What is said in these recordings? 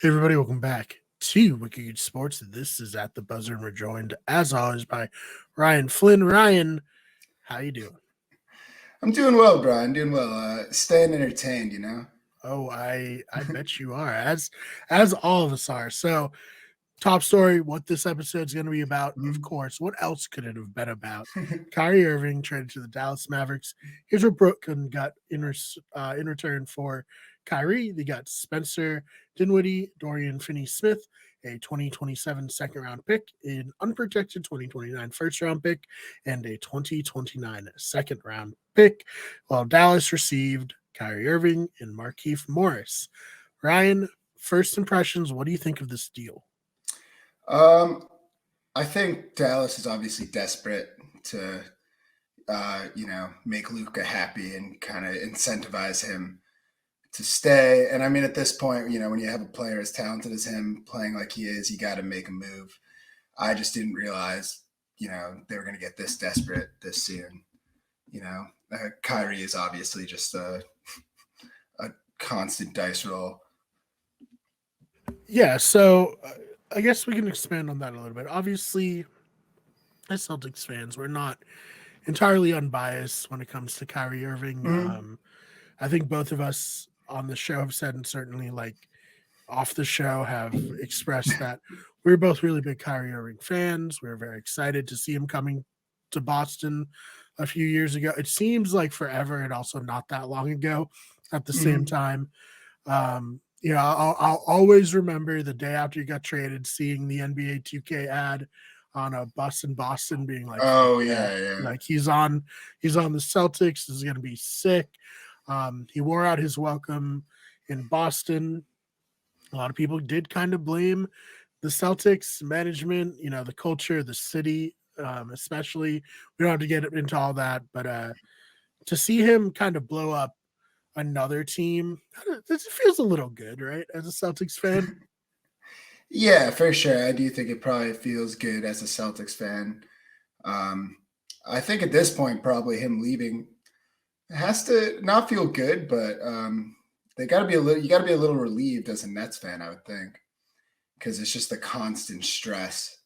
Hey everybody, welcome back to Wicked Sports. This is at the buzzer, and we're joined, as always, by Ryan Flynn. Ryan, how you doing? I'm doing well, Brian. Doing well. Staying entertained, you know. Oh, I bet you are, as all of us are. So, top story, what this episode is going to be about, of Mhm. course. What else could it have been about? Kyrie Irving traded to the Dallas Mavericks. Here's what Brooklyn got in return for Kyrie. They got Spencer Dinwiddie, Dorian Finney-Smith, a 2027 second round pick, an unprotected 2029 first round pick, and a 2029 second round pick, while Dallas received Kyrie Irving and Markieff Morris. Ryan, first impressions, what do you think of this deal? um, I think Dallas is obviously desperate to, make Luca happy and kind of incentivize him to stay. And I mean, at this point, when you have a player as talented as him playing like he is, you got to make a move. I just didn't realize, they were going to get this desperate this soon. Kyrie is obviously just a constant dice roll. Yeah, so I guess we can expand on that a little bit. Obviously, as Celtics fans, we're not entirely unbiased when it comes to Kyrie Irving. Mhm. I think both of us on the show have said, and certainly like off the show, have expressed that we're both really big Kyrie Irving fans. We're very excited to see him coming to Boston a few years ago. It seems like forever, and also not that long ago. At the same Mhm. time, I'll always remember the day after he got traded, seeing the NBA 2K ad on a bus in Boston, being like, "Fuck Oh yeah!" yeah, yeah. Like he's on the Celtics. This is gonna be sick. He wore out his welcome in Boston. A lot of people did kind of blame the Celtics management, the culture, the city, especially. We don't have to get into all that, but to see him kind of blow up another team, it feels a little good, right? As a Celtics fan. Yeah, for sure. I do think it probably feels good as a Celtics fan. Um, I think at this point, probably him leaving has to not feel good, but they got to be a little. You got to be a little relieved as a Nets fan, I would think, because it's just the constant stress.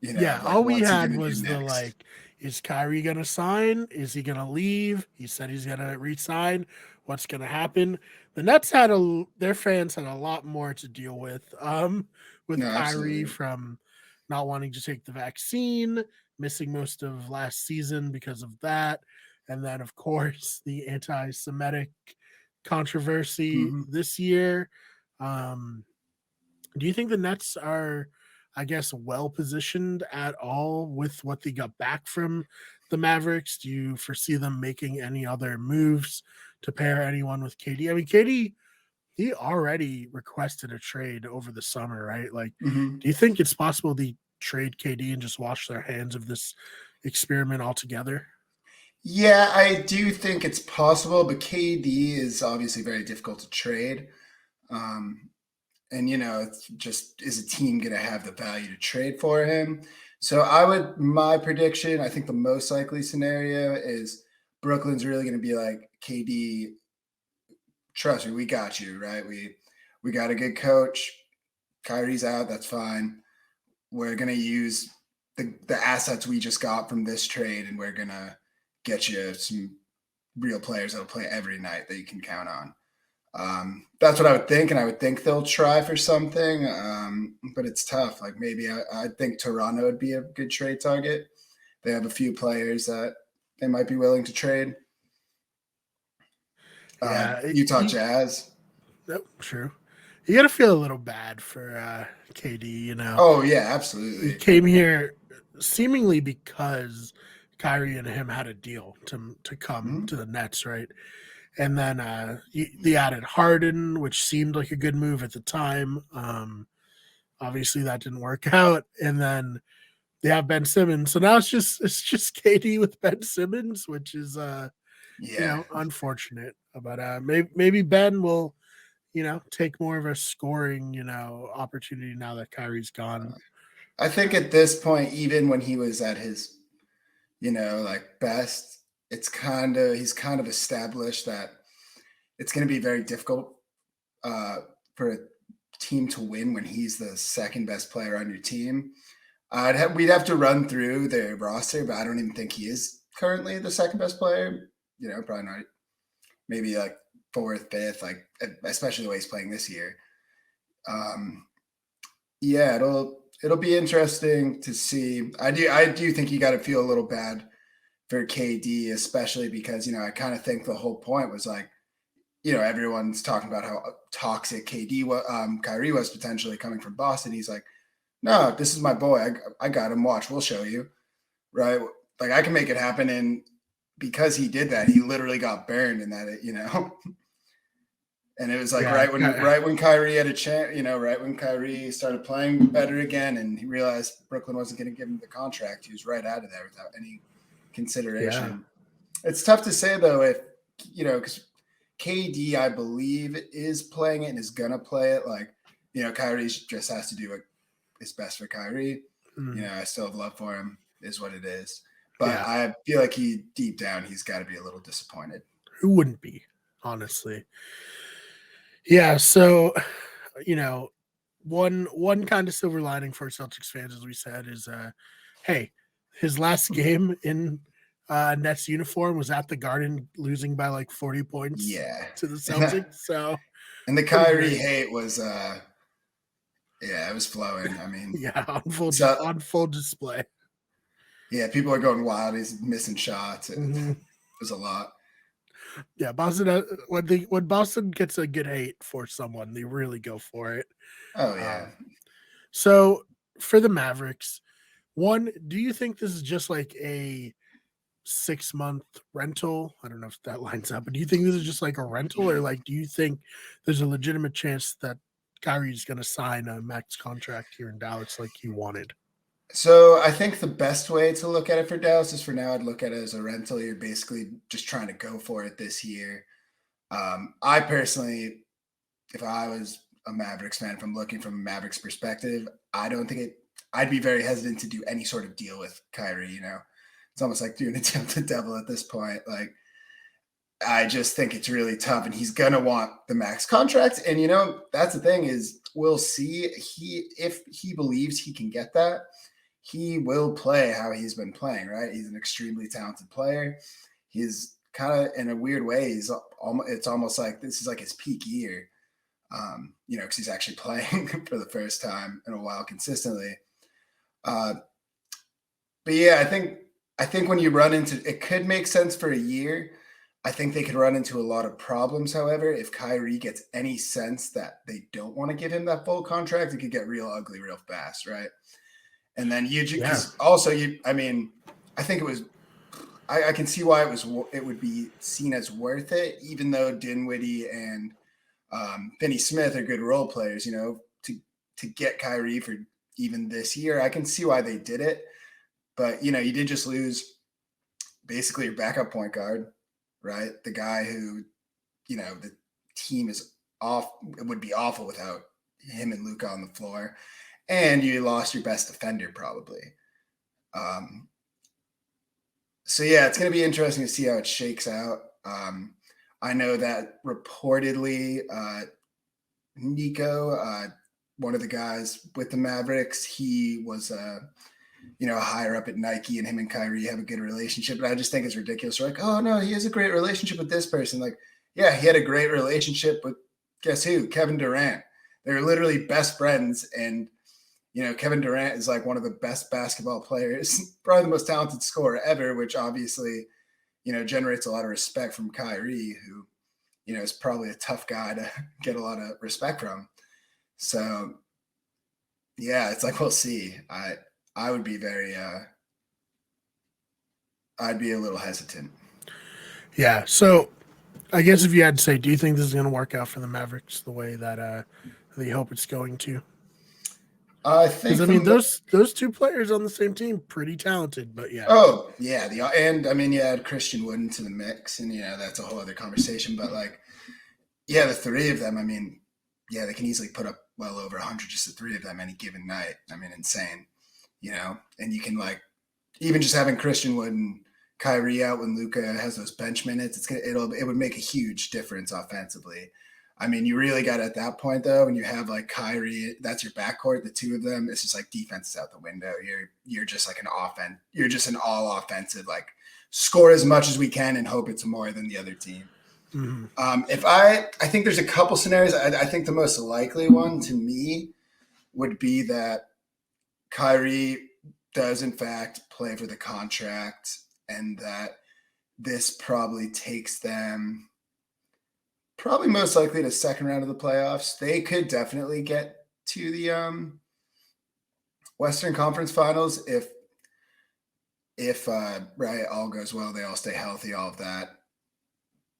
Yeah, Of like, all we what's he had gonna do was the next? like, is Kyrie gonna sign? Is he gonna leave? He said he's gonna resign. What's gonna happen? The Nets had their fans had a lot more to deal with No, Kyrie, absolutely. from not wanting to take the vaccine, missing most of last season because of that, and then of course the anti-Semitic controversy Hmm. this year. Um, do you think the Nets are, I guess, well positioned at all with what they got back from the Mavericks? Do you foresee them making any other moves to pair anyone with KD? I mean, KD, he already requested a trade over the summer, right? Like, Hmm. do you think it's possible they trade KD and just wash their hands of this experiment altogether? Yeah, I do think it's possible, but KD is obviously very difficult to trade. Um, and it's just is a team going to have the value to trade for him? So my prediction, I think the most likely scenario is Brooklyn's really going to be like, KD, trust me, we got you, right? We got a good coach. Kyrie's out, that's fine. We're going to use the assets we just got from this trade, and we're going to get you some real players that'll play every night that you can count on. That's what I would think, and I would think they'll try for something, but it's tough. Like maybe I think Toronto would be a good trade target. They have a few players that they might be willing to trade. Yeah, Utah Jazz. true. You got to feel a little bad for KD. Oh yeah, He absolutely. came here seemingly because Kyrie and him had a deal to come Mhm. to the Nets, right? And then they added Harden, which seemed like a good move at the time. Obviously, that didn't work out, and then they have Ben Simmons. So now it's just KD with Ben Simmons, which is Yeah, unfortunate. But maybe Ben will take more of a scoring opportunity now that Kyrie's gone. I think at this point, even when he was at his like best, he's kind of established that it's going to be very difficult uh, for team to win when he's the second best player on your team. We'd have to run through the roster, but I don't even think he is currently the second best player. Probably not. Maybe like fourth, fifth, like especially the way he's playing this year. Yeah, it'll be interesting to see. I do think you got to feel a little bad for KD, especially because I kind of think the whole point was like, everyone's talking about how toxic Kyrie was potentially coming from Boston. He's like, no, this is my boy. I got him. Watch, we'll show you, right? Like I can make it happen, and because he did that, he literally got burned in that, And it was like right when Kyrie had a chance, right when Kyrie started playing better again, and he realized Brooklyn wasn't going to give him the contract, he was right out of there without any consideration. Yeah. It's tough to say though, if because KD, I believe, is playing it and is gonna play it. Like, Kyrie just has to do what is best for Kyrie. I still have love for him, is what it is. But I feel like deep down, he's got to be a little disappointed. Who wouldn't be, honestly? Yeah. So, one kind of silver lining for Celtics fans, as we said, is, hey, his last game in Nets uniform was at the Garden, losing by like 40 points to the Celtics. So, and the Kyrie hate was, it was flowing. I mean, on full display. Yeah, people are going wild. He's missing shots. It was a lot. Yeah, Boston. When Boston gets a good hate for someone, they really go for it. Oh yeah. So for the Mavericks, do you think this is just like a 6-month rental? I don't know if that lines up, but do you think this is just like a rental, or like do you think there's a legitimate chance that Kyrie's going to sign a max contract here in Dallas like he wanted? So I think the best way to look at it for Dallas is, for now, I'd look at it as a rental. You're basically just trying to go for it this year. I personally, if I was a Mavericks fan, if I'm looking from a Mavericks perspective, I'd be very hesitant to do any sort of deal with Kyrie. It's almost like doing a deal with the devil at this point. Like, I just think it's really tough, and he's going to want the max contract. And, that's the thing is, we'll see. If he believes he can get that, he will play how he's been playing, right? He's an extremely talented player. He's kind of, in a weird way, it's almost like this is like his peak year, because he's actually playing for the first time in a while consistently. But yeah, I think when you run into, it could make sense for a year. I think they could run into a lot of problems, however, if Kyrie gets any sense that they don't want to give him that full contract. It could get real ugly real fast, right? And then I think it was, I can see why it would be seen as worth it, even though Dinwiddie and Finney Smith are good role players, to get Kyrie for even this year. I can see why they did it. But, you did just lose basically your backup point guard, right? The guy who, the team is off. It would be awful without him and Luka on the floor. And you lost your best defender probably. So yeah, it's going to be interesting to see how it shakes out. I know that reportedly Nico, one of the guys with the Mavericks, he was higher up at Nike, and him and Kyrie have a good relationship. But I just think it's ridiculous. We're like, oh no, he has a great relationship with this person. Like, yeah, he had a great relationship with, guess who? Kevin Durant. They're literally best friends, and Kevin Durant is like one of the best basketball players, probably the most talented scorer ever, which obviously, generates a lot of respect from Kyrie, who, is probably a tough guy to get a lot of respect from. So yeah, it's like, we'll see. I would be I'd be a little hesitant. Yeah. So I guess if you had to say, do you think this is going to work out for the Mavericks the way that they hope it's going to? I think, those two players on the same team, pretty talented, but yeah. Oh yeah. You add Christian Wood into the mix, and that's a whole other conversation, but like, yeah, the three of them, they can easily put up well over 100, just the three of them any given night. Insane, and you can, like, even just having Christian Wood and Kyrie out when Luka has those bench minutes, it would make a huge difference offensively. I mean, you really got at that point though, when you have like Kyrie, that's your backcourt, the two of them. It's just like defense is out the window. You're just like an offense. You're just an all offensive, like score as much as we can and hope it's more than the other team. Mm-hmm. If I think there's a couple scenarios. I think the most likely one to me would be that Kyrie does in fact play for the contract, and that this probably takes them probably most likely to second round of the playoffs. They could definitely get to the Western Conference Finals if right, all goes well, they all stay healthy, all of that.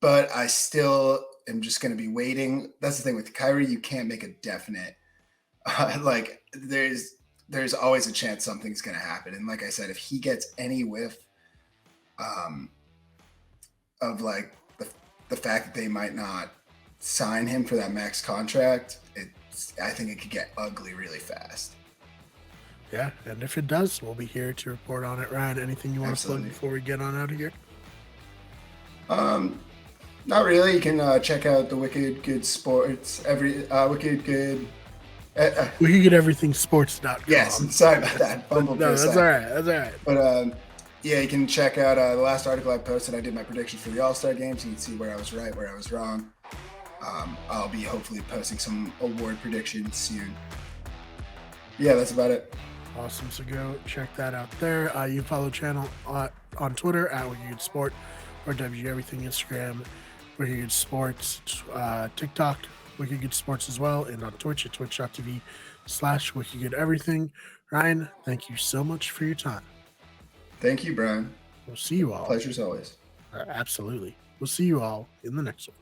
But I still am just going to be waiting. That's the thing with Kyrie, you can't make a definite. Like there's always a chance something's going to happen, and like I said, if he gets any whiff of like the fact that they might not sign him for that max contract, I think it could get ugly really fast. Yeah, and if it does, we'll be here to report on it. Ryan, anything you want to plug before we get on out of here? Not really. You can check out the Wicked Good Sports Wicked Good. We can get everything sports.com. Yes, sorry about that. No, that's all right. That's all right. But yeah, you can check out the last article I posted. I did my predictions for the All-Star games. You can see where I was right, where I was wrong. I'll be hopefully posting some award predictions soon. Yeah, that's about it. Awesome. So go check that out there. You can follow the channel on Twitter at Wicked Good Sport, or WG Everything, Instagram, Wicked Good Sports, TikTok, Wicked Good Sports as well, and on Twitch at twitch.tv/Wicked Good Everything. Ryan, thank you so much for your time. Thank you, Brian. We'll see you all. Pleasure as always. Absolutely. We'll see you all in the next one.